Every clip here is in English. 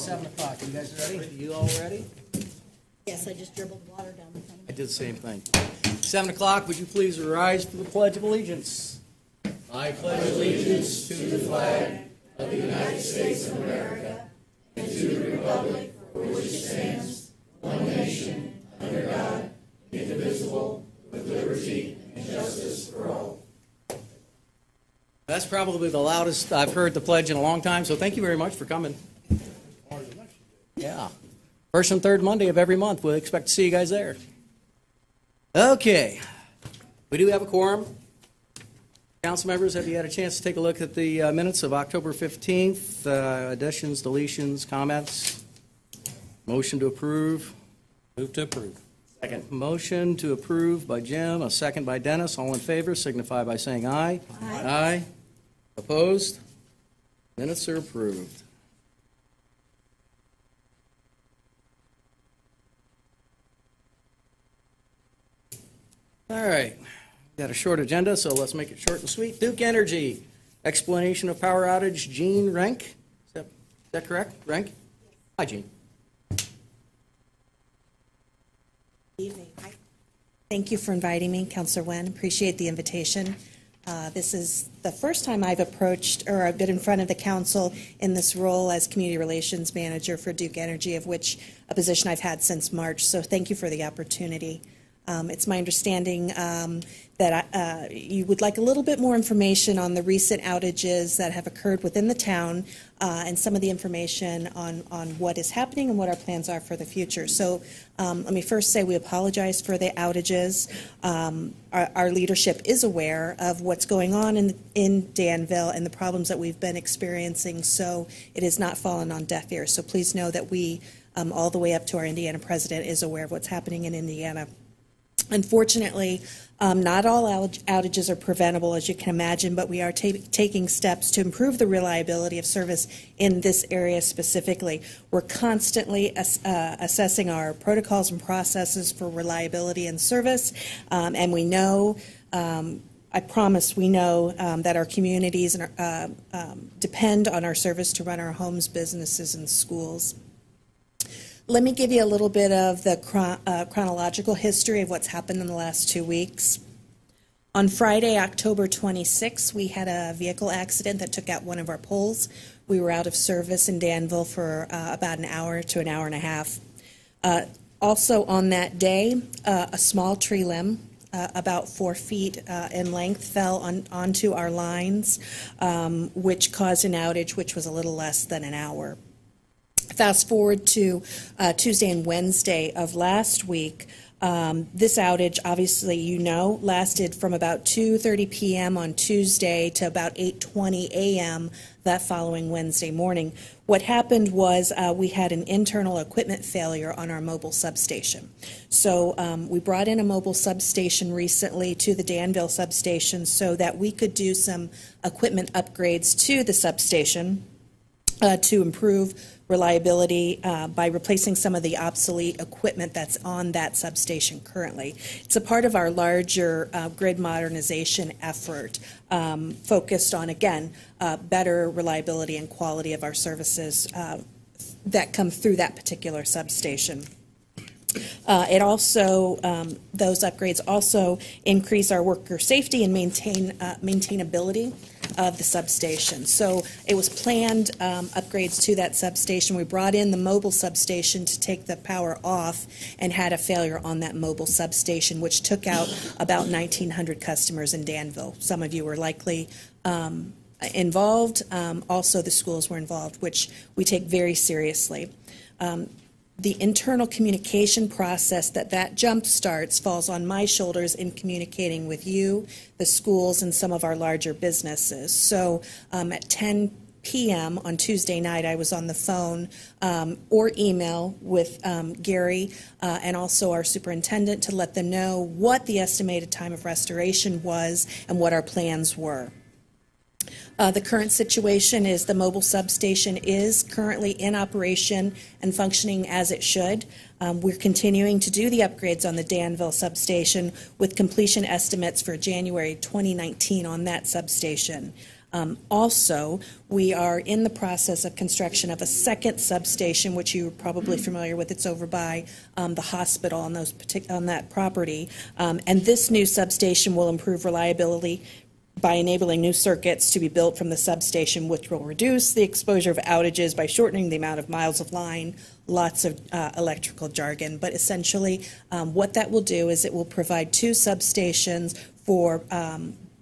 7 o'clock. You guys ready? You all ready? Yes, I just dribbled water down the front. I did the same thing. 7 o'clock, would you please rise for the Pledge of Allegiance? I pledge allegiance to the flag of the United States of America and to the republic for which it stands, one nation, under God, indivisible, with liberty and justice for all. That's probably the loudest I've heard the pledge in a long time, so thank you very much for coming. Yeah. First and third Monday of every month. We'll expect to see you guys there. Okay. We do have a quorum. Council members, have you had a chance to take a look at the minutes of October 15th? Additions, deletions, comments? Motion to approve. Move to approve. Second. Motion to approve by Jim, a second by Dennis. All in favor signify by saying aye. Aye. Aye. Opposed? Minutes are approved. All right. Got a short agenda, so let's make it short and sweet. Duke Energy, explanation of power outage, Gene Renk. Is that correct? Renk? Hi, Gene. Evening. Thank you for inviting me, Councilor Wen. Appreciate the invitation. This is the first time I've approached or I've been in front of the council in this role as Community Relations Manager for Duke Energy, of which a position I've had since March. So thank you for the opportunity. It's my understanding that you would like a little bit more information on the recent outages that have occurred within the town and some of the information on what is happening and what our plans are for the future. So let me first say we apologize for the outages. Our leadership is aware of what's going on in Danville and the problems that we've been experiencing, so it has not fallen on deaf ears. So please know that we, all the way up to our Indiana president, is aware of what's happening in Indiana. Unfortunately, not all outages are preventable, as you can imagine, but we are taking steps to improve the reliability of service in this area specifically. We're constantly assessing our protocols and processes for reliability and service, and we know, I promise we know that our communities depend on our service to run our homes, businesses, and schools. Let me give you a little bit of the chronological history of what's happened in the last 2 weeks. On Friday, October 26th, we had a vehicle accident that took out one of our poles. We were out of service in Danville for about an hour to an hour and a half. Also on that day, a small tree limb, about 4 feet in length, fell onto our lines, which caused an outage, which was a little less than an hour. Fast forward to Tuesday and Wednesday of last week. This outage, obviously, lasted from about 2:30 p.m. on Tuesday to about 8:20 a.m. that following Wednesday morning. What happened was we had an internal equipment failure on our mobile substation. So we brought in a mobile substation recently to the Danville substation so that we could do some equipment upgrades to the substation to improve reliability by replacing some of the obsolete equipment that's on that substation currently. It's a part of our larger grid modernization effort focused on, again, better reliability and quality of our services that come through that particular substation. It also, those upgrades also increase our worker safety and maintainability of the substation. So it was planned upgrades to that substation. We brought in the mobile substation to take the power off and had a failure on that mobile substation, which took out about 1,900 customers in Danville. Some of you were likely involved. Also, the schools were involved, which we take very seriously. The internal communication process that jump starts falls on my shoulders in communicating with you, the schools, and some of our larger businesses. So at 10 p.m. on Tuesday night, I was on the phone or email with Gary and also our superintendent to let them know what the estimated time of restoration was and what our plans were. The current situation is the mobile substation is currently in operation and functioning as it should. We're continuing to do the upgrades on the Danville substation with completion estimates for January 2019 on that substation. Also, we are in the process of construction of a second substation, which you're probably familiar with. It's over by the hospital on on that property. And this new substation will improve reliability by enabling new circuits to be built from the substation, which will reduce the exposure of outages by shortening the amount of miles of line, lots of electrical jargon. But essentially, what that will do is it will provide two substations for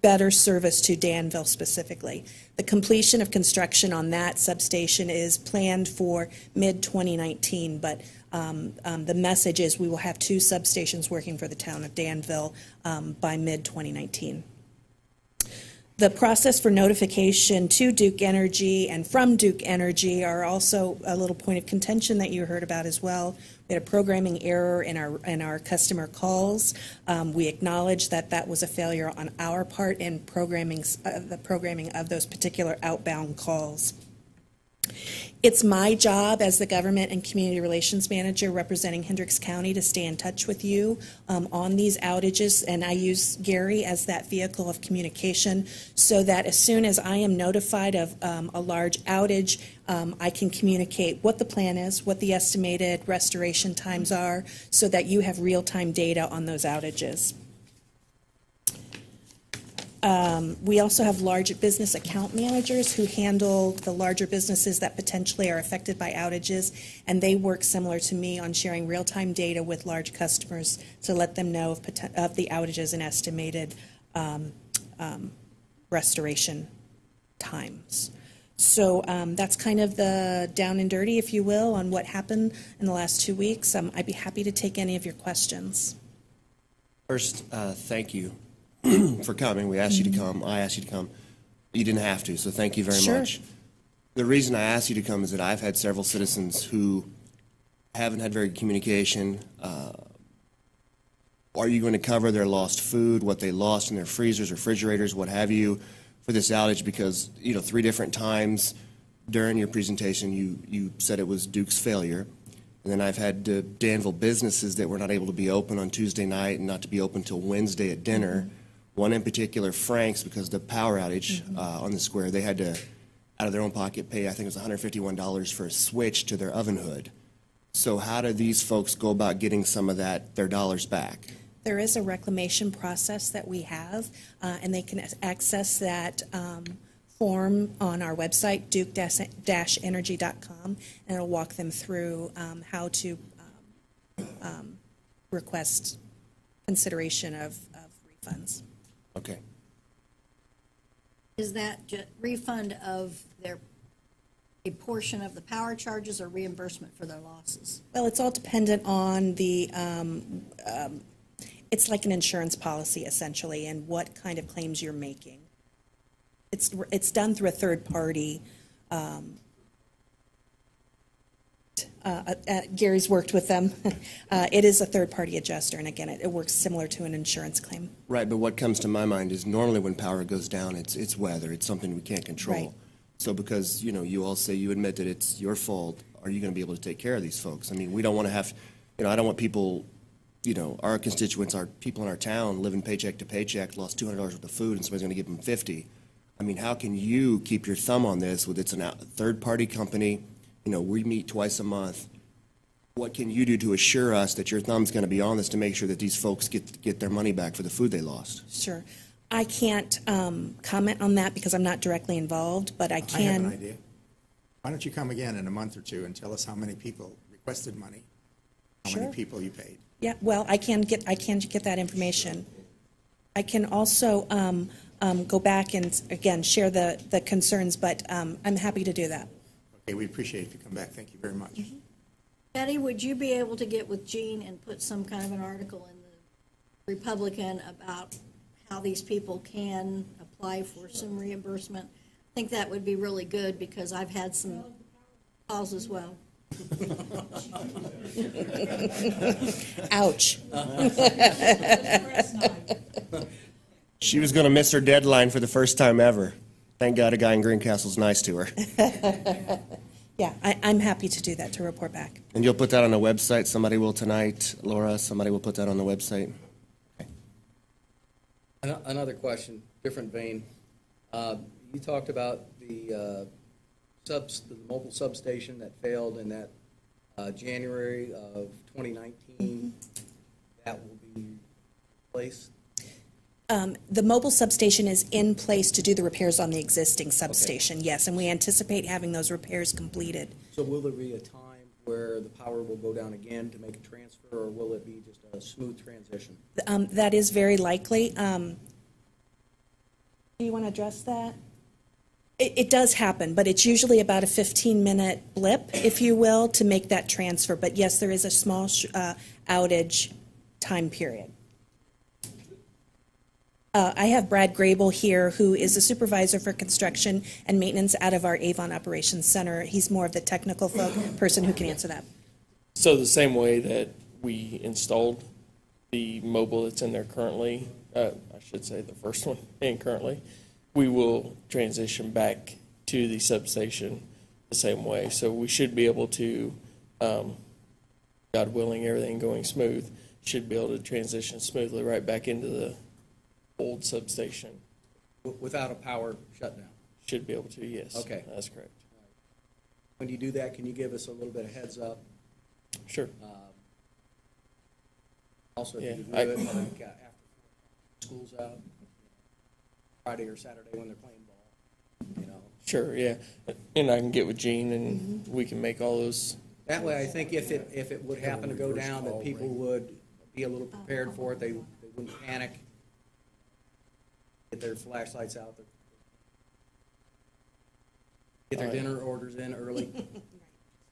better service to Danville specifically. The completion of construction on that substation is planned for mid-2019, but the message is we will have two substations working for the town of Danville by mid-2019. The process for notification to Duke Energy and from Duke Energy are also a little point of contention that you heard about as well. We had a programming error in our customer calls. We acknowledge that that was a failure on our part in the programming of those particular outbound calls. It's my job as the Government and Community Relations Manager representing Hendricks County to stay in touch with you on these outages, and I use Gary as that vehicle of communication so that as soon as I am notified of a large outage, I can communicate what the plan is, what the estimated restoration times are, so that you have real-time data on those outages. We also have large business account managers who handle the larger businesses that potentially are affected by outages, and they work similar to me on sharing real-time data with large customers to let them know of the outages and estimated restoration times. So that's kind of the down and dirty, if you will, on what happened in the last 2 weeks. I'd be happy to take any of your questions. First, thank you for coming. We asked you to come. I asked you to come. You didn't have to, so thank you very Sure. much. The reason I asked you to come is that I've had several citizens who haven't had very good communication. Are you going to cover their lost food, what they lost in their freezers, refrigerators, what have you, for this outage? Because, 3 different times during your presentation, you said it was Duke's failure. And then I've had Danville businesses that were not able to be open on Tuesday night and not to be open till Wednesday at dinner. One in particular, Frank's, because of the power outage on the square, they had to, out of their own pocket, pay, I think it was $151 for a switch to their oven hood. So how do these folks go about getting some of their dollars back? There is a reclamation process that we have, and they can access that form on our website, duke-energy.com, and it'll walk them through how to request consideration of refunds. Okay. Is that refund of a portion of the power charges or reimbursement for their losses? Well, it's all dependent on the, it's like an insurance policy essentially, and what kind of claims you're making. It's done through a third party. Gary's worked with them. It is a third party adjuster, and again, it works similar to an insurance claim. Right, but what comes to my mind is normally when power goes down, it's weather. It's something we can't control. Right. So because, you all say you admit that it's your fault, are you going to be able to take care of these folks? I mean, we don't want to have, I don't want people, our constituents, our people in our town living paycheck to paycheck, lost $200 worth of food, and somebody's going to give them $50. I mean, how can you keep your thumb on this with it's a third-party company? We meet twice a month. What can you do to assure us that your thumb's going to be on this to make sure that these folks get their money back for the food they lost? Sure. I can't comment on that because I'm not directly involved, but I can. I have an idea. Why don't you come again in a month or two and tell us how many people requested money, how Sure. many people you paid? Yeah, well, I can get that information. I can also go back and, again, share the concerns, but I'm happy to do that. Okay, we appreciate it if you come back. Thank you very much. Betty, would you be able to get with Gene and put some kind of an article in the Republican about how these people can apply for some reimbursement? I think that would be really good because I've had some calls as well. Ouch. She was going to miss her deadline for the first time ever. Thank God a guy in Greencastle's nice to her. Yeah, I'm happy to do that, to report back. And you'll put that on the website? Somebody will tonight, Laura, somebody will put that on the website? Another question, different vein. you talked about the the mobile substation that failed in that January of 2019. That will be replaced? The mobile substation is in place to do the repairs on the existing substation, yes, and we anticipate having those repairs completed. So will there be a time where the power will go down again to make a transfer, or will it be just a smooth transition? That is very likely. Do you want to address that? It does happen, but it's usually about a 15-minute blip, if you will, to make that transfer. But yes, there is a small outage time period. I have Brad Grable here, who is the supervisor for construction and maintenance out of our Avon Operations Center. He's more of the technical person who can answer that. So the same way that we installed the mobile that's in there currently, I should say the first one in currently, we will transition back to the substation the same way. So we should be able to, God willing, everything going smooth, should be able to transition smoothly right back into the old substation. Without a power shutdown? Should be able to, yes. Okay. That's correct. When you do that, can you give us a little bit of heads up? Sure. Also, if you Yeah, do it like after school's out, Friday or Saturday when they're playing ball, you know? Sure, yeah. And I can get with Gene and we can make all those. That way, I think if it would happen to go down, that people would be a little prepared for it, they wouldn't panic. Get their flashlights out, get their dinner orders in early.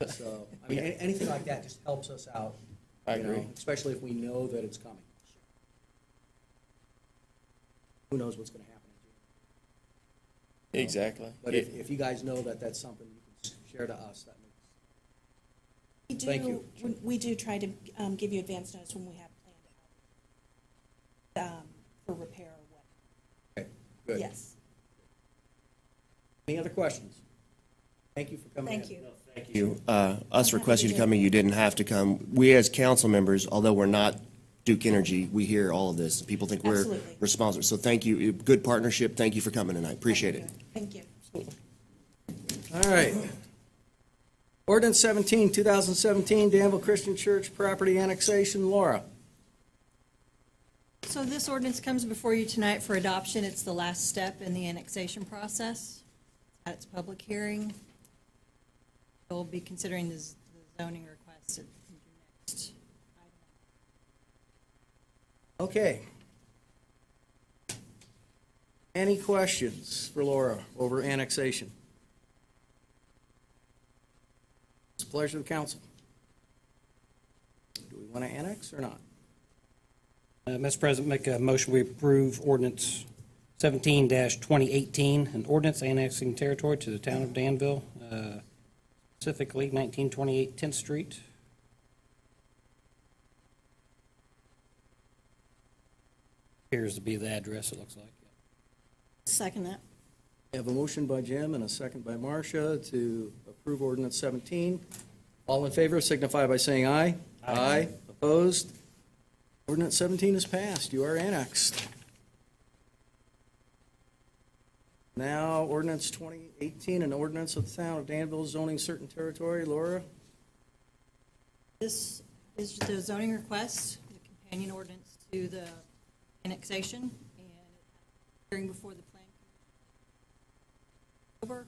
So, I mean, anything like that just helps us out. I you know, agree. especially if we know that it's coming. Who knows what's gonna happen in June. Exactly. But if you guys know that that's something you can share to us, that makes. Thank you. We do try to give you advance notice when we have planned for repair or what. Okay, good. Yes. Any other questions? Thank you for coming in. Thank you. Thank you. Us requesting you to come in, you didn't have to come. We as council members, although we're not Duke Energy, we hear all of this. People think we're Absolutely. responsible. So thank you. Good partnership. Thank you for coming tonight. Appreciate it. Thank you. All right. Ordinance 17, 2017, Danville Christian Church property annexation. Laura. So this ordinance comes before you tonight for adoption. It's the last step in the annexation process. At its public hearing, we'll be considering the zoning request at your next item. Okay. Any questions for Laura over annexation? It's a pleasure of the council. Do we want to annex or not? Mr. President, make a motion we approve ordinance 17-2018, an ordinance annexing territory to the town of Danville, specifically 1928 10th Street. Appears to be the address, it looks like. Second that. We have a motion by Jim and a second by Marcia to approve ordinance 17. All in favor signify by saying aye. Aye. Opposed? Ordinance 17 is passed. You are annexed. Now, ordinance 2018, an ordinance of the town of Danville zoning certain territory. Laura? This is the zoning request, the companion ordinance to the annexation, and hearing before the plan commission.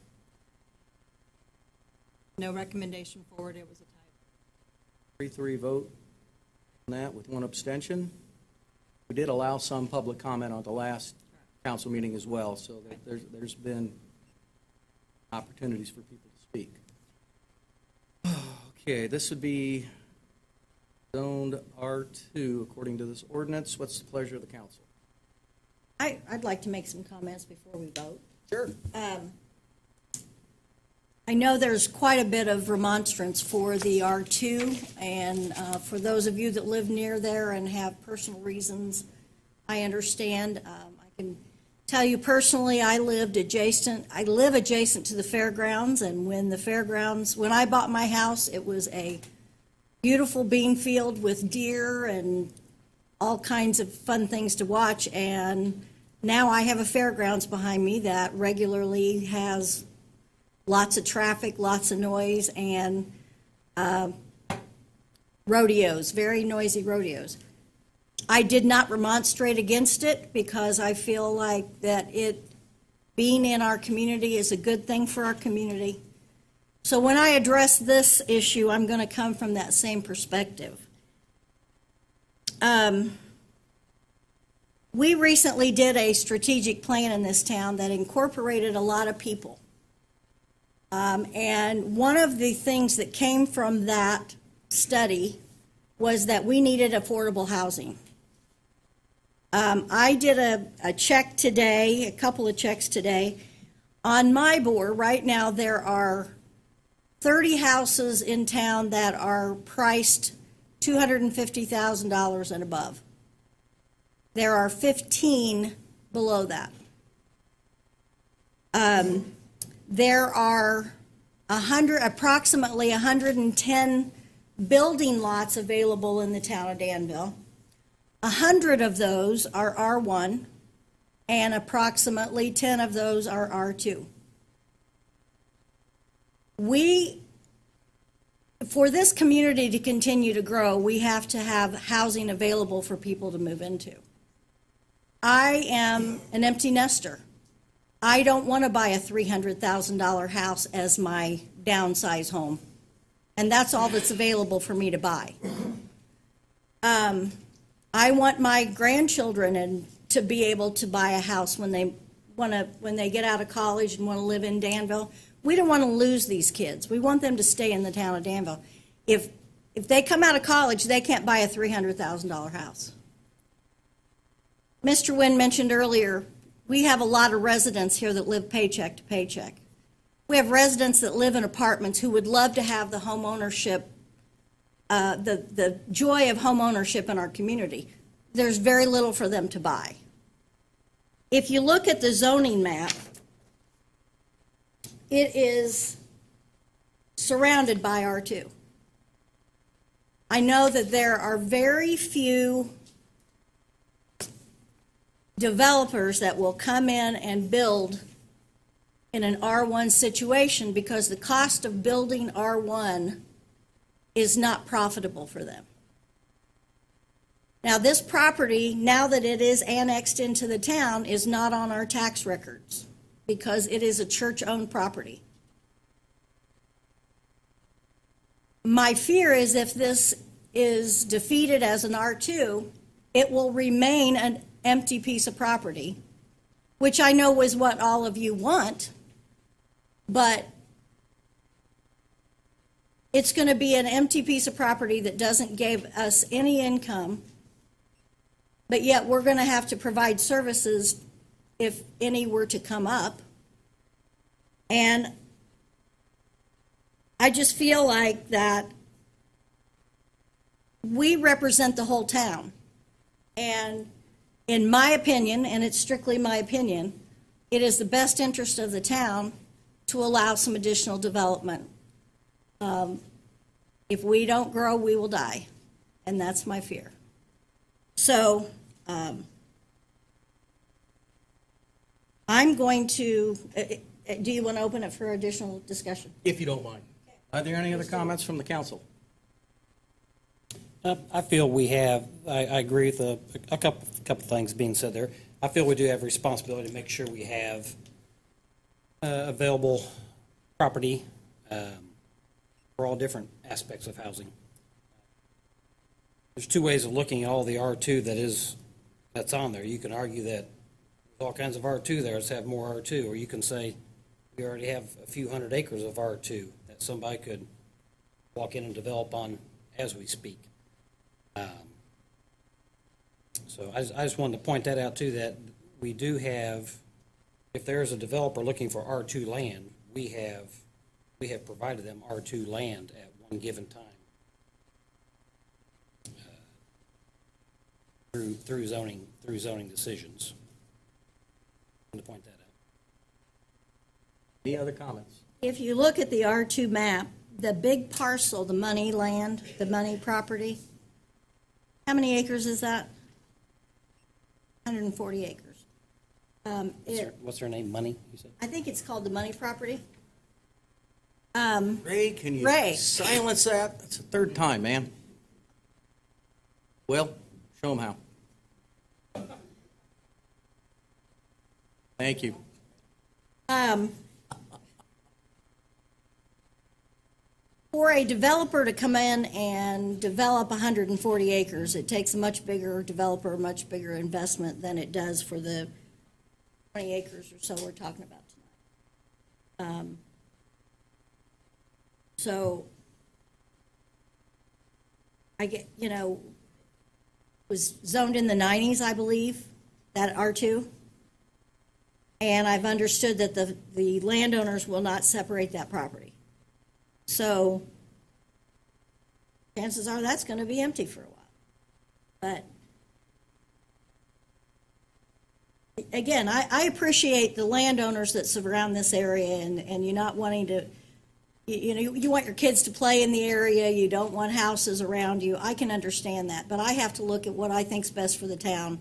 No recommendation forward, it was a tie. 3-3 vote on that with one abstention. We did allow some public comment on the last council meeting as well, so that there's been opportunities for people to speak. Okay, this would be zoned R2 according to this ordinance. What's the pleasure of the council? I'd like to make some comments before we vote. Sure. I know there's quite a bit of remonstrance for the R2, and for those of you that live near there and have personal reasons, I understand. I can tell you personally, I live adjacent to the fairgrounds, and when I bought my house, it was a beautiful bean field with deer and all kinds of fun things to watch, and Now I have a fairgrounds behind me that regularly has lots of traffic, lots of noise, and rodeos, very noisy rodeos. I did not remonstrate against it because I feel like that it, being in our community is a good thing for our community. So when I address this issue, I'm going to come from that same perspective. We recently did a strategic plan in this town that incorporated a lot of people. And one of the things that came from that study was that we needed affordable housing. I did a check today, a couple of checks today. On my board, right now, there are 30 houses in town that are priced $250,000 and above. There are 15 below that. There are approximately 110 building lots available in the town of Danville. 100 of those are R1, and approximately 10 of those are R2. For this community to continue to grow, we have to have housing available for people to move into. I am an empty nester. I don't want to buy a $300,000 house as my downsize home, and that's all that's available for me to buy. I want my grandchildren to be able to buy a house when they get out of college and want to live in Danville. We don't want to lose these kids. We want them to stay in the town of Danville. If they come out of college, they can't buy a $300,000 house. Mr. Wynn mentioned earlier, we have a lot of residents here that live paycheck to paycheck. We have residents that live in apartments who would love to have the home ownership, the joy of home ownership in our community. There's very little for them to buy. If you look at the zoning map, it is surrounded by R2. I know that there are very few developers that will come in and build in an R1 situation because the cost of building R1 is not profitable for them. Now, this property, now that it is annexed into the town, is not on our tax records because it is a church-owned property. My fear is if this is defeated as an R2, it will remain an empty piece of property, which I know is what all of you want, but it's going to be an empty piece of property that doesn't give us any income, but yet we're going to have to provide services if any were to come up. And I just feel like that we represent the whole town. And in my opinion, and it's strictly my opinion, it is the best interest of the town to allow some additional development. If we don't grow, we will die, and that's my fear. So I'm going to, do you want to open it for additional discussion? If you don't mind. Are there any other comments from the council? I feel we have, I agree with a couple things being said there. I feel we do have a responsibility to make sure we have available property for all different aspects of housing. There's two ways of looking at all the R2 that's on there. You can argue that there's all kinds of R2 there, let's have more R2, or you can say we already have a few hundred acres of R2 that somebody could walk in and develop on as we speak. So I just wanted to point that out too, that we do have, if there's a developer looking for R2 land, we have provided them R2 land at one given time through zoning decisions. I wanted to point that out. Any other comments? If you look at the R2 map, the big parcel, the money land, the money property, how many acres is that? 140 acres. What's her name? Money, you said? I think it's called the money property. Ray, can you Ray. silence that? That's the third time, man. Will, show them how. Thank you. For a developer to come in and develop 140 acres, it takes a much bigger developer, much bigger investment than it does for the 20 acres or so we're talking about tonight. So I get, was zoned in the 90s, I believe, that R2. And I've understood that the landowners will not separate that property. So chances are that's going to be empty for a while. But again, I appreciate the landowners that surround this area and you not wanting to, you want your kids to play in the area, you don't want houses around you. I can understand that, but I have to look at what I think's best for the town,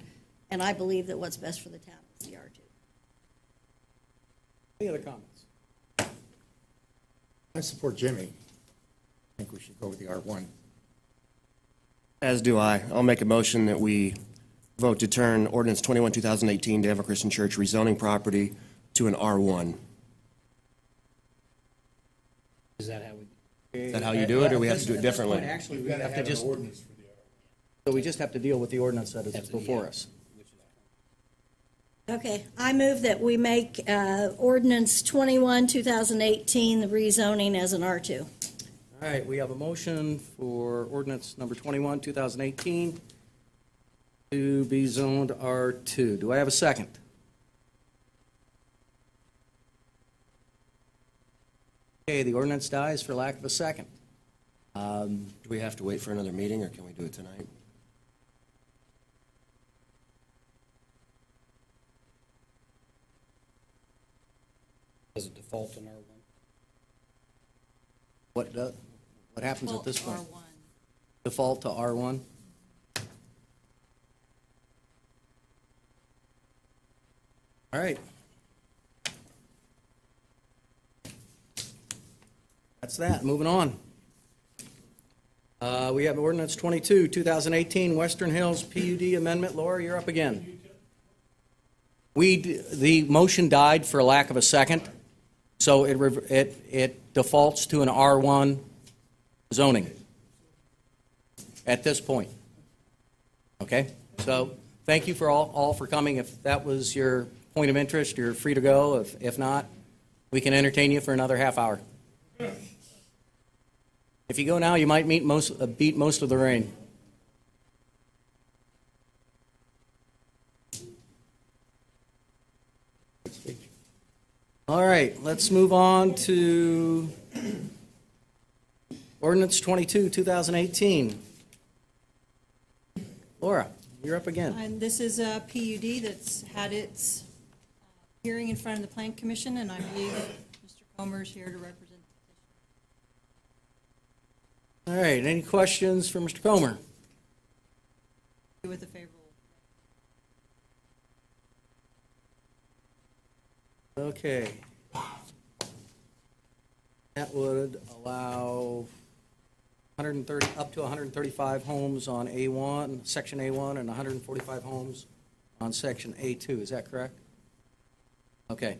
and I believe that what's best for the town is the R2. Any other comments? I support Jimmy. I think we should go with the R1. As do I. I'll make a motion that we vote to turn ordinance 21, 2018, Danville Christian Church rezoning property to an R1. Is that how we? Is that how you do it, or we have to do it differently? Actually, we have to just, so we just have to deal with the ordinance that is before us. Okay, I move that we make ordinance 21, 2018, the rezoning as an R2. All right, we have a motion for ordinance number 21, 2018 to be zoned R2. Do I have a second? Okay, the ordinance dies for lack of a second. Do we have to wait for another meeting, or can we do it tonight? Does it default in R1? What happens at this point? R1. Default to R1? All right. That's that. Moving on. We have ordinance 22, 2018, Western Hills PUD amendment. Laura, you're up again. The motion died for lack of a second, so it defaults to an R1 zoning at this point. Okay? So thank you for all for coming. If that was your point of interest, you're free to go. If not, we can entertain you for another half hour. If you go now, you might beat most of the rain. All right, let's move on to ordinance 22, 2018. Laura, you're up again. And this is a PUD that's had its hearing in front of the Plan Commission, and I believe Mr. Comer is here to represent. All right, any questions for Mr. Comer? With a favorable. Okay. That would allow 130, up to 135 homes on A1, Section A1, and 145 homes on Section A2. Is that correct? Okay.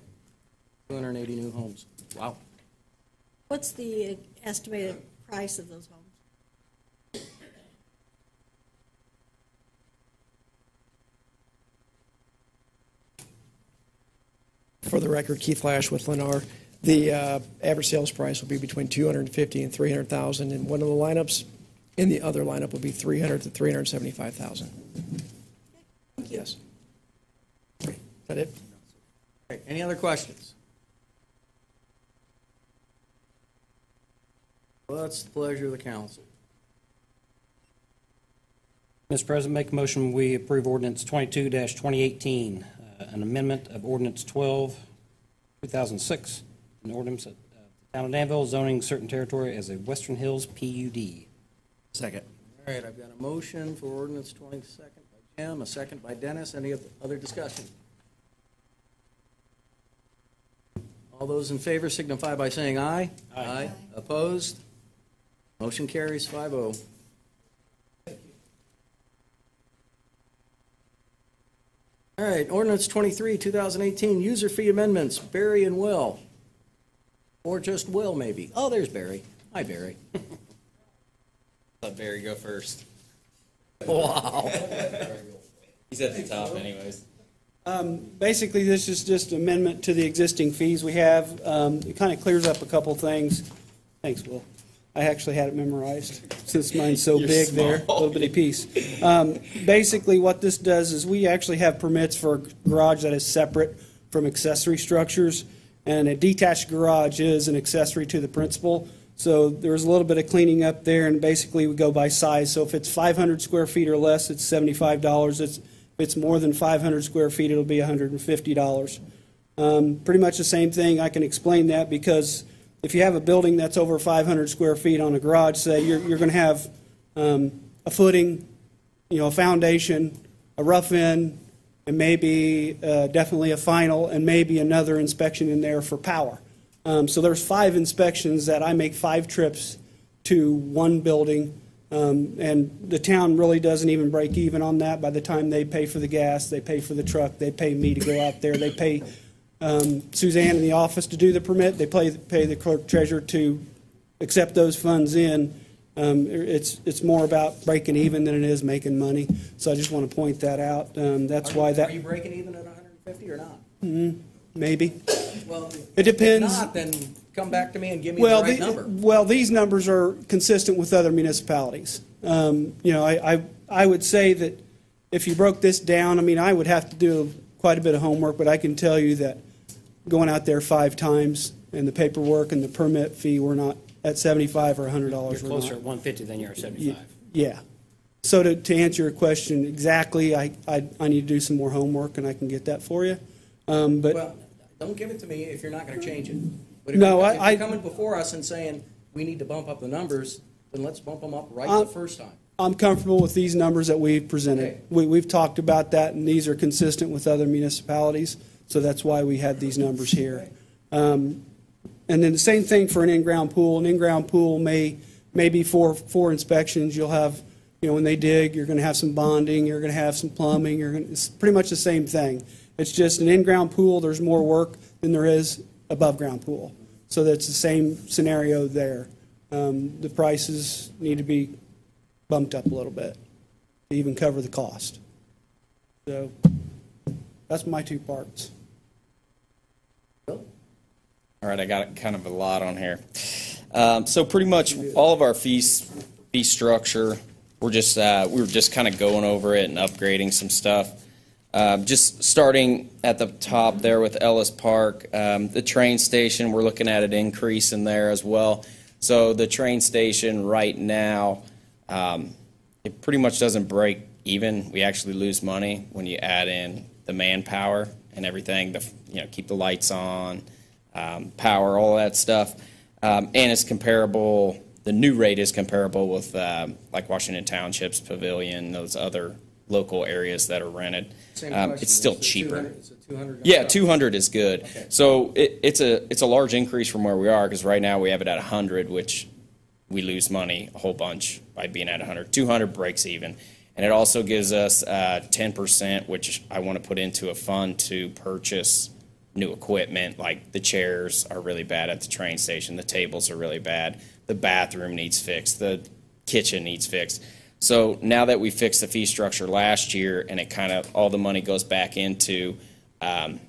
280 new homes. Wow. What's the estimated price of those homes? For the record, Keith Lash with Lennar. The average sales price will be between $250,000 and $300,000 in one of the lineups. In the other lineup will be $300,000 to $375,000. Yes. Is that it? Okay, any other questions? What's the pleasure of the council? Mr. President, make a motion, we approve ordinance 22-2018, an amendment of ordinance 12, 2006, an ordinance of the town of Danville zoning certain territory as a Western Hills PUD. Second. All right, I've got a motion for ordinance 22nd by Jim, a second by Dennis. Any other discussion? All those in favor signify by saying aye. Aye. Opposed? Motion carries 5-0. All right, ordinance 23, 2018, user fee amendments, Barry and Will. Or just Will, maybe. Oh, there's Barry. Hi, Barry. Let Barry go first. Wow. He's at the top anyways. Basically, this is just amendment to the existing fees we have. It kind of clears up a couple things. Thanks, Will. I actually had it memorized since mine's so big there, a little bitty piece. Basically, what this does is we actually have permits for a garage that is separate from accessory structures, and a detached garage is an accessory to the principal. So there's a little bit of cleaning up there, and basically we go by size. So if it's 500 square feet or less, it's $75. If it's more than 500 square feet, it'll be $150. Pretty much the same thing. I can explain that because if you have a building that's over 500 square feet on a garage, say, you're going to have a footing, a foundation, a rough in, and maybe definitely a final, and maybe another inspection in there for power. So there's 5 inspections that I make 5 trips to one building, and the town really doesn't even break even on that. By the time they pay for the gas, they pay for the truck, they pay me to go out there, they pay Suzanne in the office to do the permit, they pay the clerk treasurer to accept those funds in. It's more about breaking even than it is making money. So I just want to point that out. That's why that. Are you breaking even at 150 or not? Maybe. Well, It depends. If not, then come back to me and give me the right number. Well, these numbers are consistent with other municipalities. I would say that if you broke this down, I would have to do quite a bit of homework, but I can tell you that going out there 5 times and the paperwork and the permit fee, we're not at $75 or $100. You're closer at 150 than you are 75. Yeah. So to answer your question exactly, I need to do some more homework, and I can get that for you. But Well, don't give it to me if you're not going to change it. But No, if I- you're coming before us and saying, we need to bump up the numbers, then let's bump them up right the first time. I'm comfortable with these numbers that we've presented. Okay. We've talked about that, and these are consistent with other municipalities, so that's why we had these numbers here. And then the same thing for an in-ground pool. An in-ground pool may be for inspections. You'll have, when they dig, you're going to have some bonding, you're going to have some plumbing, it's pretty much the same thing. It's just an in-ground pool, there's more work than there is above-ground pool. So that's the same scenario there. The prices need to be bumped up a little bit to even cover the cost. So that's my 2 parts. All right, I got kind of a lot on here. So pretty much all of our fee structure, we were just kind of going over it and upgrading some stuff. Just starting at the top there with Ellis Park, the train station, we're looking at an increase in there as well. So the train station right now, it pretty much doesn't break even. We actually lose money when you add in the manpower and everything, keep the lights on, power, all that stuff. And it's comparable, the new rate is comparable with like Washington Township's Pavilion, those other local areas that are rented. Same question. It's still Is it cheaper. 200? Is it 200? Yeah, 200 is good. Okay. So it's a large increase from where we are, because right now we have it at 100, which we lose money a whole bunch by being at 100. 200 breaks even. And it also gives us 10%, which I want to put into a fund to purchase new equipment. Like the chairs are really bad at the train station. The tables are really bad. The bathroom needs fixed. The kitchen needs fixed. So now that we fixed the fee structure last year, and it kind of, all the money goes back into an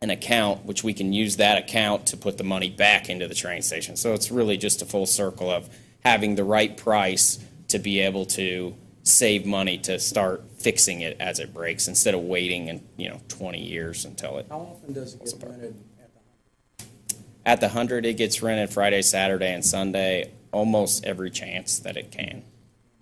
account, which we can use that account to put the money back into the train station. So it's really just a full circle of having the right price to be able to save money to start fixing it as it breaks, instead of waiting 20 years until it. How often does it get rented at the At the 100, it gets rented Friday, Saturday, and Sunday, almost every chance that it can.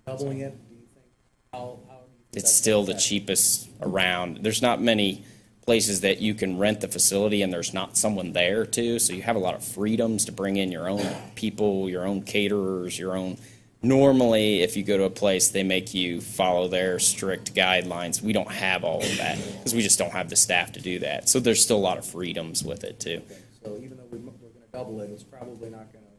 doubling it? Do you think? How do you think It's that's still the affect? cheapest around. There's not many places that you can rent the facility and there's not someone there too, so you have a lot of freedoms to bring in your own people, your own caterers, your own. Normally, if you go to a place, they make you follow their strict guidelines. We don't have all of that because we just don't have the staff to do that. So there's still a lot of freedoms with it too. So even though we're going to double it, it's probably not going to.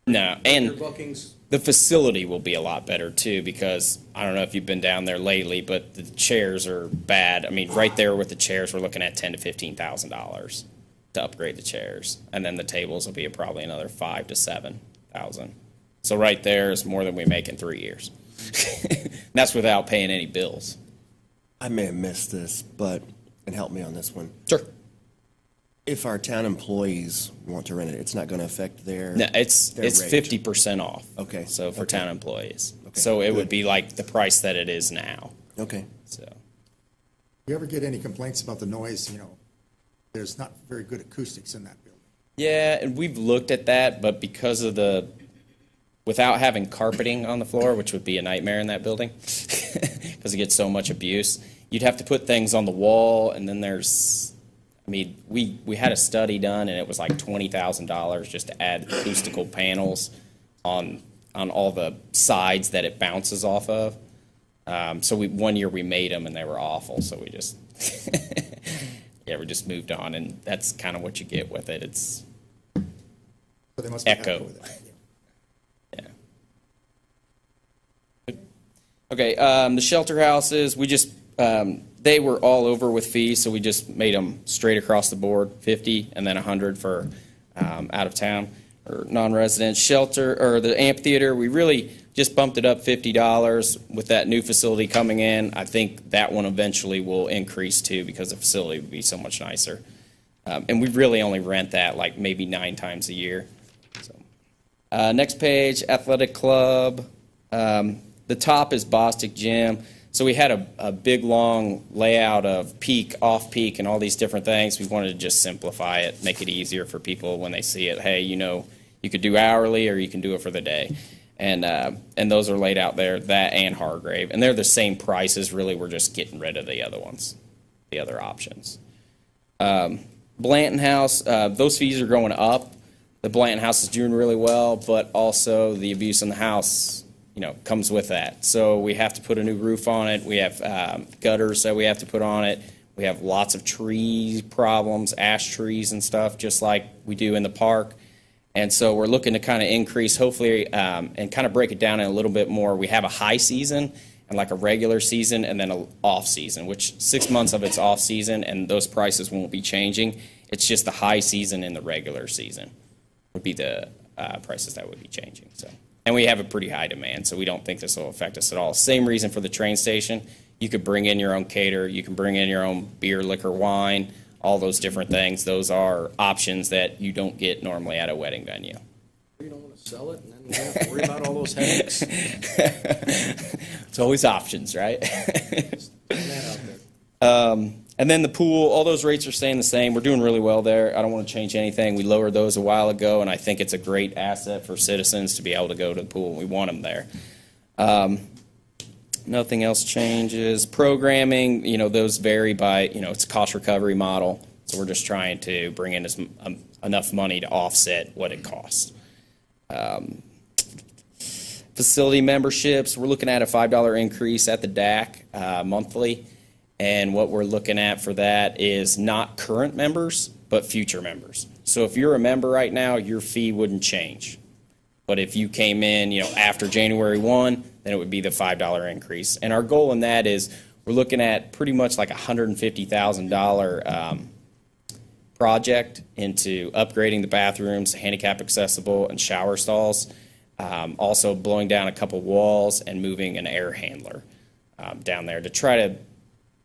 No, Your and bookings, the facility will be a lot better too, because I don't know if you've been down there lately, but the chairs are bad. I mean, right there with the chairs, we're looking at $10,000 to $15,000 to upgrade the chairs, and then the tables will be probably another $5,000 to $7,000. So right there is more than we make in 3 years. That's without paying any bills. I may have missed this, and help me on this one. Sure. If our town employees want to rent it, it's not going to affect their. No, it's their rate. 50% off. Okay. So for Okay. town employees. Okay, So it would good. be like the price that it is now. Okay. So. You ever get any complaints about the noise? There's not very good acoustics in that building. Yeah, and we've looked at that, but because of without having carpeting on the floor, which would be a nightmare in that building, because it gets so much abuse, you'd have to put things on the wall, and then we had a study done, and it was like $20,000 just to add acoustical panels on all the sides that it bounces off of. So one year we made them, and they were awful, so we just we just moved on, and that's kind of what you get with it. It's So they must be happy echo. with that. Yeah. Okay, the shelter houses, they were all over with fees, so we just made them straight across the board, 50 and then 100 for out of town or non-resident. Shelter, or the amphitheater, we really just bumped it up $50 with that new facility coming in. I think that one eventually will increase too, because the facility would be so much nicer. And we really only rent that like maybe 9 times a year. So, next page, athletic club. The top is Bostic Gym. So we had a big, long layout of peak, off-peak, and all these different things. We wanted to just simplify it, make it easier for people when they see it. Hey, you could do hourly or you can do it for the day. And those are laid out there, that and Hargrave. And they're the same prices, really. We're just getting rid of the other ones, the other options. Blanton House, those fees are going up. The Blanton House is doing really well, but also the abuse in the house comes with that. So we have to put a new roof on it. We have gutters that we have to put on it. We have lots of tree problems, ash trees and stuff, just like we do in the park. And so we're looking to kind of increase, hopefully, and kind of break it down in a little bit more. We have a high season and like a regular season and then an off season, which 6 months of it's off season, and those prices won't be changing. It's just the high season and the regular season would be the prices that would be changing. So. And we have a pretty high demand, so we don't think this will affect us at all. Same reason for the train station. You could bring in your own caterer. You can bring in your own beer, liquor, wine, all those different things. Those are options that you don't get normally at a wedding venue. you don't want to sell it, and then you have to worry about all those headaches. It's always options, right? Just putting that out there. And then the pool, all those rates are staying the same. We're doing really well there. I don't want to change anything. We lowered those a while ago, and I think it's a great asset for citizens to be able to go to the pool. We want them there. Nothing else changes. Programming, those vary by, it's a cost recovery model. So we're just trying to bring in enough money to offset what it costs. Facility memberships, we're looking at a $5 increase at the DAC monthly. And what we're looking at for that is not current members, but future members. So if you're a member right now, your fee wouldn't change. But if you came in, after January 1, then it would be the $5 increase. And our goal in that is we're looking at pretty much like a $150,000 project into upgrading the bathrooms, handicap accessible, and shower stalls. Also blowing down a couple walls and moving an air handler down there to try to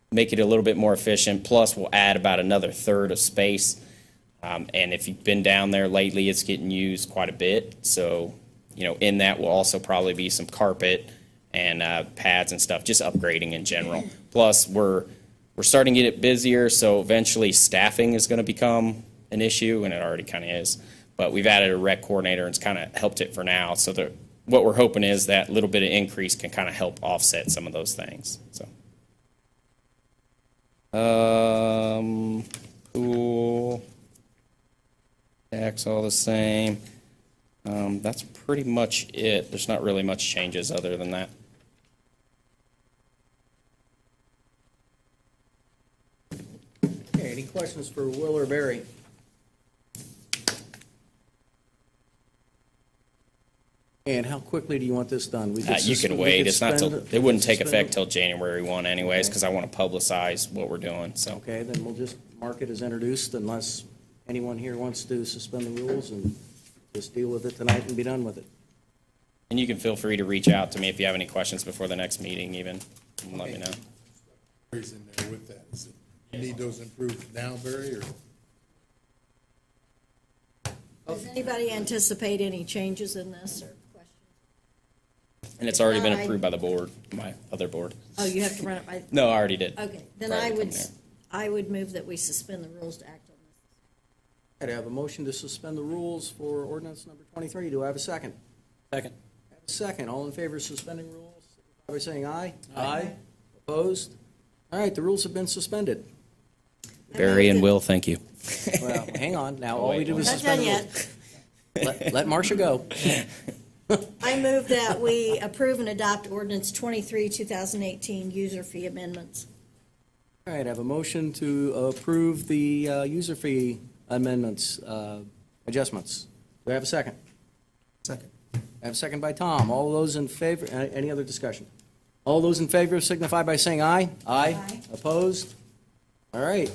make it a little bit more efficient. Plus, we'll add about another third of space. And if you've been down there lately, it's getting used quite a bit. So, in that will also probably be some carpet and pads and stuff, just upgrading in general. Plus, we're starting to get it busier, so eventually staffing is going to become an issue, and it already kind of is. But we've added a rec coordinator, and it's kind of helped it for now. So what we're hoping is that little bit of increase can kind of help offset some of those things. So. Pool, tax all the same. That's pretty much it. There's not really much changes other than that. Okay, any questions for Will or Barry? And how quickly do you want this done? We could You sus- could we wait. could It's not till, suspend- it wouldn't take suspend- effect till January 1 anyways, Okay. because I want to publicize what we're doing, so. Okay, then we'll just mark it as introduced unless anyone here wants to suspend the rules and just deal with it tonight and be done with it. And you can feel free to reach out to me if you have any questions before the next meeting even, and let me know. Barry's in there with that. Is it, you need those improved now, Barry, or? Does anybody anticipate any changes in this or questions? And it's already been I- approved by the board, my other board. Oh, you have to run it by, No, I already did. okay, then Prior I to would, coming here. I would move that we suspend the rules to act on this. I have a motion to suspend the rules for ordinance number 23. Do I have a second? Second. I have a second. All in favor of suspending rules, signify by saying aye. Aye. Opposed? All right, the rules have been suspended. Barry and Will, thank you. Well, hang on. Now, all we do is Not suspend done the yet. rules. Let Marcia go. I move that we approve and adopt ordinance 23, 2018, user fee amendments. All right, I have a motion to approve the user fee amendments, adjustments. Do I have a second? Second. I have a second by Tom. All those in favor, any other discussion? All those in favor signify by saying aye. Aye. Opposed? All right.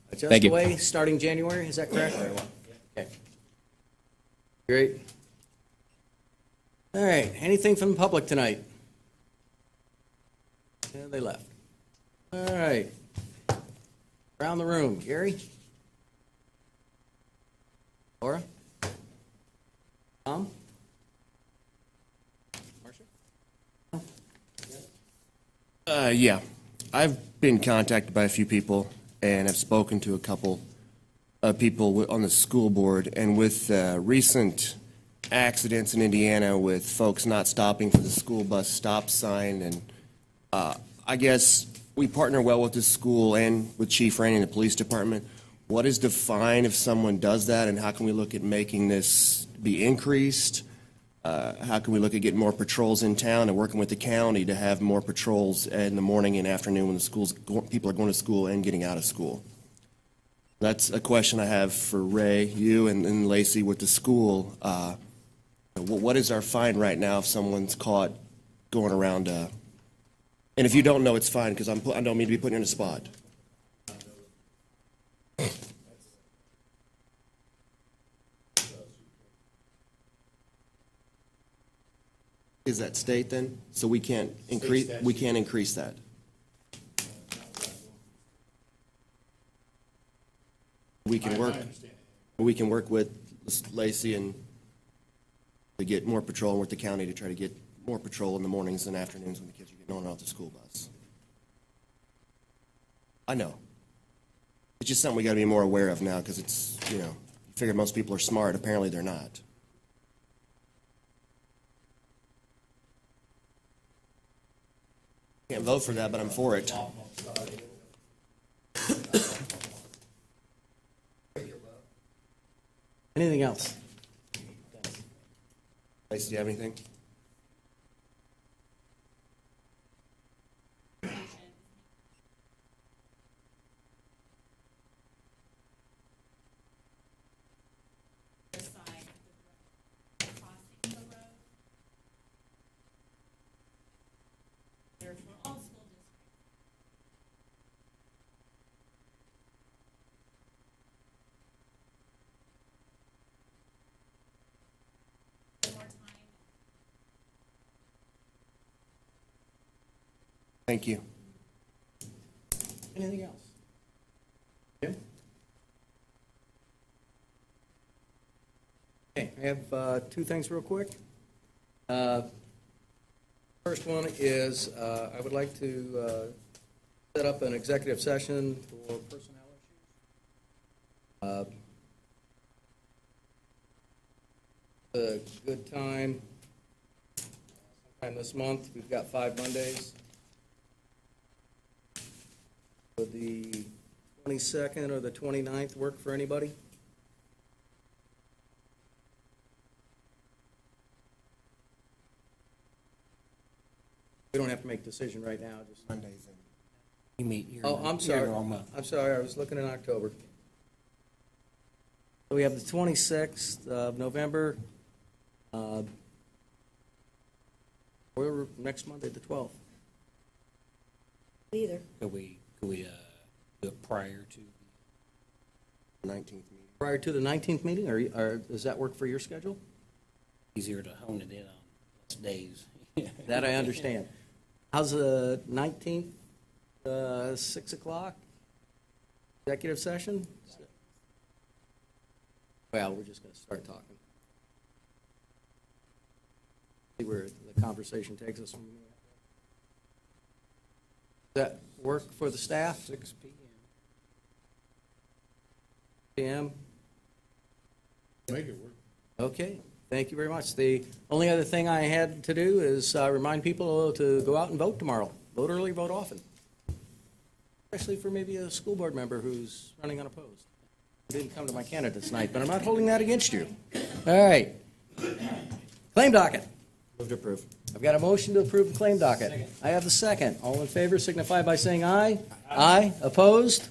Adjust Thank you. away, starting January, is that correct? Okay. Great. All right, anything from the public tonight? Yeah, they left. All right. Around the room, Gary? Laura? Tom? Marcia? Yeah, I've been contacted by a few people and have spoken to a couple of people on the school board. And with recent accidents in Indiana with folks not stopping for the school bus stop sign, and I guess we partner well with the school and with Chief Rainey and the police department. What is the fine if someone does that, and how can we look at making this be increased? How can we look at getting more patrols in town and working with the county to have more patrols in the morning and afternoon when the people are going to school and getting out of school? That's a question I have for Ray, you, and Lacey with the school. What is our fine right now if someone's caught going around? And if you don't know, it's fine, because I don't mean to be putting you on the spot. Is that state then? So we can't increase that? We can work with Lacey and to get more patrol with the county to try to get more patrol in the mornings and afternoons when the kids are getting on and off the school bus. I know. It's just something we gotta be more aware of now, because it's, you figure most people are smart, apparently they're not. Can't vote for that, but I'm for it. Anything else? Lacey, do you have anything? Thank you. Anything else? Jim? Okay, I have two things real quick. First one is, I would like to set up an executive session for personnel issues. A good time, sometime this month. We've got 5 Mondays. Would the 22nd or the 29th work for anybody? We don't have to make a decision right now, just. Mondays. You meet here. Oh, I'm sorry. I'm sorry, I was looking in October. So we have the 26th of November. or next Monday, the 12th. Either. Could we do it prior to? 19th meeting. Prior to the 19th meeting, or does that work for your schedule? Easier to hone it in on less days. That I understand. How's the 19th, 6 o'clock? Executive session? Well, we're just going to start talking. See where the conversation takes us. Does that work for the staff? 6 p.m. PM? Make it work. Okay, thank you very much. The only other thing I had to do is remind people to go out and vote tomorrow. Vote early, vote often. Especially for maybe a school board member who's running unopposed. Didn't come to my candidates night, but I'm not holding that against you. All right. Claim docket. Move to approve. I've got a motion to approve the claim docket. I have the second. All in favor signify by saying aye. Aye. Opposed?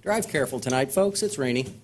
Drive careful tonight, folks. It's rainy.